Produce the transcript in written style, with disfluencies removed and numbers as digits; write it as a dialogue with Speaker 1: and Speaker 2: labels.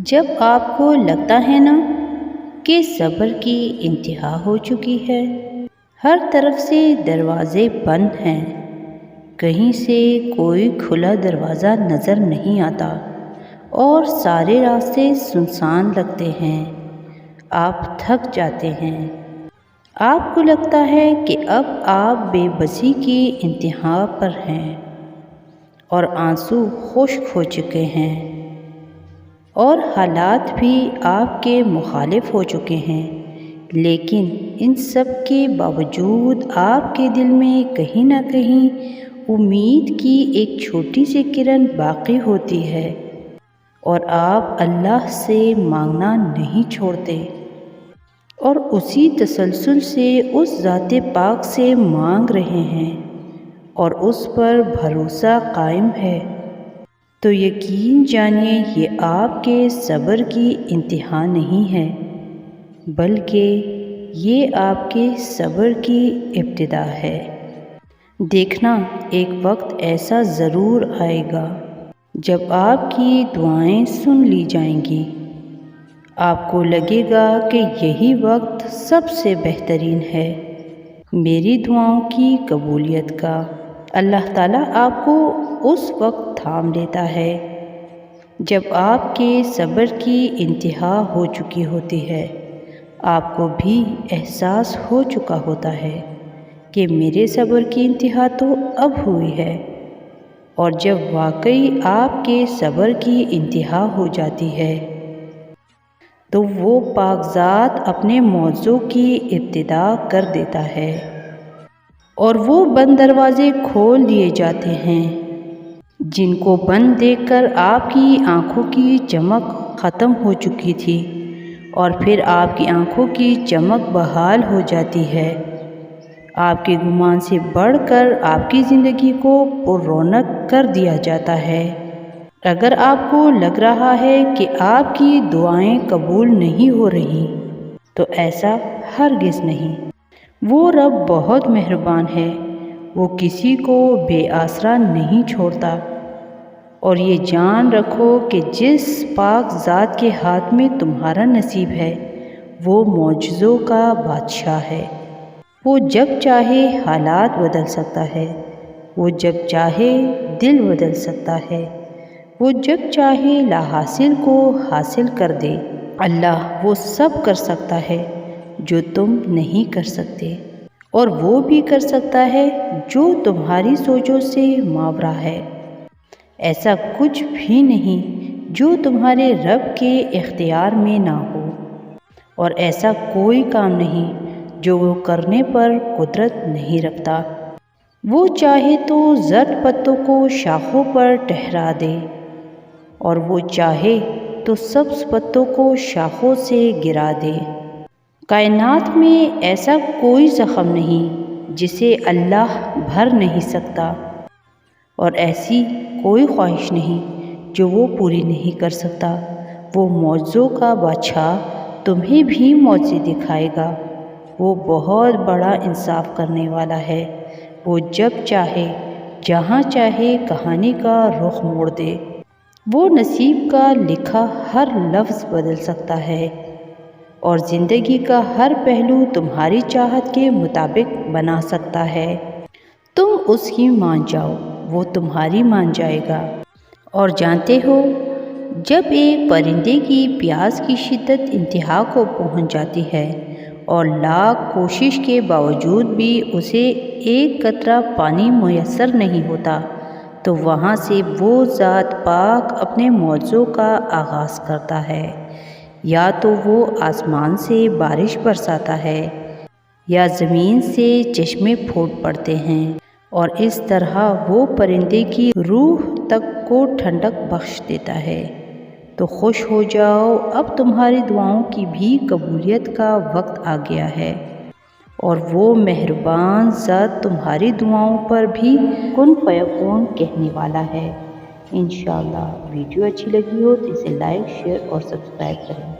Speaker 1: جب آپ کو لگتا ہے نا کہ صبر کی انتہا ہو چکی ہے، ہر طرف سے دروازے بند ہیں، کہیں سے کوئی کھلا دروازہ نظر نہیں آتا اور سارے راستے سنسان لگتے ہیں، آپ تھک جاتے ہیں۔ آپ کو لگتا ہے کہ اب آپ بے بسی کی انتہا پر ہیں اور آنسو خشک ہو چکے ہیں اور حالات بھی آپ کے مخالف ہو چکے ہیں، لیکن ان سب کے باوجود آپ کے دل میں کہیں نہ کہیں امید کی ایک چھوٹی سی کرن باقی ہوتی ہے اور آپ اللہ سے مانگنا نہیں چھوڑتے اور اسی تسلسل سے اس ذات پاک سے مانگ رہے ہیں اور اس پر بھروسہ قائم ہے، تو یقین جانیے یہ آپ کے صبر کی انتہا نہیں ہے، بلکہ یہ آپ کے صبر کی ابتدا ہے۔ دیکھنا ایک وقت ایسا ضرور آئے گا جب آپ کی دعائیں سن لی جائیں گی، آپ کو لگے گا کہ یہی وقت سب سے بہترین ہے میری دعاؤں کی قبولیت کا۔ اللہ تعالیٰ آپ کو اس وقت تھام لیتا ہے جب آپ کے صبر کی انتہا ہو چکی ہوتی ہے، آپ کو بھی احساس ہو چکا ہوتا ہے کہ میرے صبر کی انتہا تو اب ہوئی ہے، اور جب واقعی آپ کے صبر کی انتہا ہو جاتی ہے تو وہ پاک ذات اپنے موضوع کی ابتدا کر دیتا ہے اور وہ بند دروازے کھول دیے جاتے ہیں جن کو بند دیکھ کر آپ کی آنکھوں کی چمک ختم ہو چکی تھی، اور پھر آپ کی آنکھوں کی چمک بحال ہو جاتی ہے۔ آپ کے گمان سے بڑھ کر آپ کی زندگی کو پر رونق کر دیا جاتا ہے۔ اگر آپ کو لگ رہا ہے کہ آپ کی دعائیں قبول نہیں ہو رہی، تو ایسا ہرگز نہیں۔ وہ رب بہت مہربان ہے، وہ کسی کو بے آسرا نہیں چھوڑتا، اور یہ جان رکھو کہ جس پاک ذات کے ہاتھ میں تمہارا نصیب ہے وہ معجزوں کا بادشاہ ہے۔ وہ جب چاہے حالات بدل سکتا ہے، وہ جب چاہے دل بدل سکتا ہے، وہ جب چاہے لا حاصل کو حاصل کر دے۔ اللہ وہ سب کر سکتا ہے جو تم نہیں کر سکتے، اور وہ بھی کر سکتا ہے جو تمہاری سوچوں سے ماورا ہے۔ ایسا کچھ بھی نہیں جو تمہارے رب کے اختیار میں نہ ہو، اور ایسا کوئی کام نہیں جو وہ کرنے پر قدرت نہیں رکھتا۔ وہ چاہے تو زرد پتوں کو شاخوں پر ٹھہرا دے، اور وہ چاہے تو سبز پتوں کو شاخوں سے گرا دے۔ کائنات میں ایسا کوئی زخم نہیں جسے اللہ بھر نہیں سکتا، اور ایسی کوئی خواہش نہیں جو وہ پوری نہیں کر سکتا۔ وہ معجزوں کا بادشاہ تمہیں بھی معجزے دکھائے گا۔ وہ بہت بڑا انصاف کرنے والا ہے، وہ جب چاہے جہاں چاہے کہانی کا رخ موڑ دے۔ وہ نصیب کا لکھا ہر لفظ بدل سکتا ہے اور زندگی کا ہر پہلو تمہاری چاہت کے مطابق بنا سکتا ہے۔ تم اس کی مان جاؤ، وہ تمہاری مان جائے گا۔ اور جانتے ہو، جب ایک پرندے کی پیاس کی شدت انتہا کو پہنچ جاتی ہے اور لاکھ کوشش کے باوجود بھی اسے ایک قطرہ پانی میسر نہیں ہوتا، تو وہاں سے وہ ذات پاک اپنے معجزوں کا آغاز کرتا ہے۔ یا تو وہ آسمان سے بارش برساتا ہے، یا زمین سے چشمے پھوٹ پڑتے ہیں، اور اس طرح وہ پرندے کی روح تک کو ٹھنڈک بخش دیتا ہے۔ تو خوش ہو جاؤ، اب تمہاری دعاؤں کی بھی قبولیت کا وقت آ گیا ہے، اور وہ مہربان ذات تمہاری دعاؤں پر بھی کن فیکون کہنے والا ہے۔ انشاءاللہ ویڈیو اچھی لگی ہو تو اسے لائک، شیئر اور سبسکرائب کریں۔